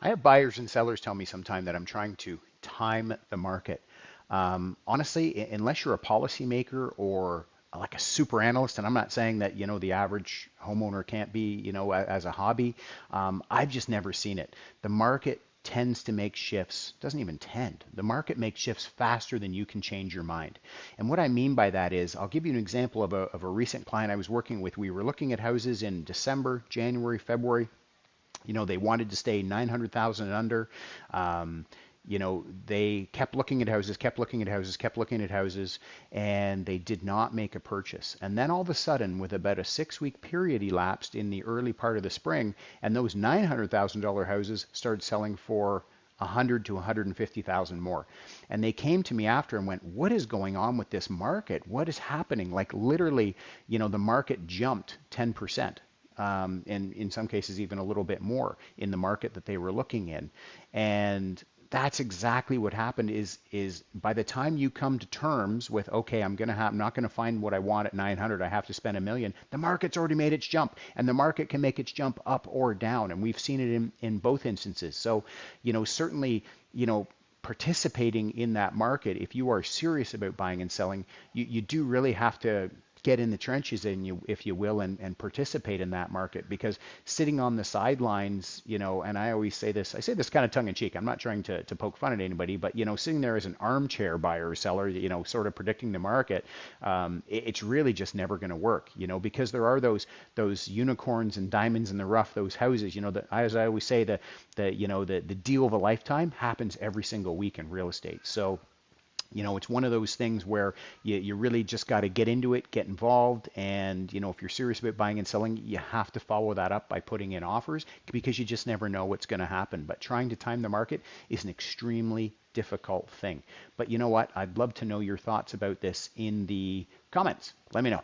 I have buyers and sellers tell me sometime that I'm trying to time the market. Honestly, unless you're a policymaker or like a super analyst, and I'm not saying that the average homeowner can't be as a hobby, I've just never seen it. The market tends to make shifts, doesn't even tend. The market makes shifts faster than you can change your mind. And what I mean by that is, I'll give you an example of a recent client I was working with. We were looking at houses in December, January, February. They wanted to stay 900,000 and under. Um, they kept looking at houses, kept looking at houses, kept looking at houses, and they did not make a purchase. And then all of a sudden, with about a 6 week period elapsed in the early part of the spring, and those $900,000 houses started selling for 100 to 150,000 more. And they came to me after and went, "What is going on with this market? What is happening?" Like literally, the market jumped 10%. And in some cases even a little bit more in the market that they were looking in. And that's exactly what happened is by the time you come to terms with, okay, I'm not going to find what I want at 900, I have to spend $1 million. The market's already made its jump, and the market can make its jump up or down, and we've seen it in both instances. So certainly, participating in that market, if you are serious about buying and selling, you do really have to get in the trenches, if you will, and participate in that market. Because sitting on the sidelines, and I always say this, I say this kind of tongue in cheek, I'm not trying to poke fun at anybody, but sitting there as an armchair buyer or seller, sort of predicting the market, it's really just never going to work, because there are those unicorns and diamonds in the rough, those houses, as I always say, the deal of a lifetime happens every single week in real estate. So it's one of those things where you really just got to get into it, get involved, and if you're serious about buying and selling, you have to follow that up by putting in offers, because you just never know what's going to happen. But trying to time the market is an extremely difficult thing. But you know what? I'd love to know your thoughts about this in the comments. Let me know.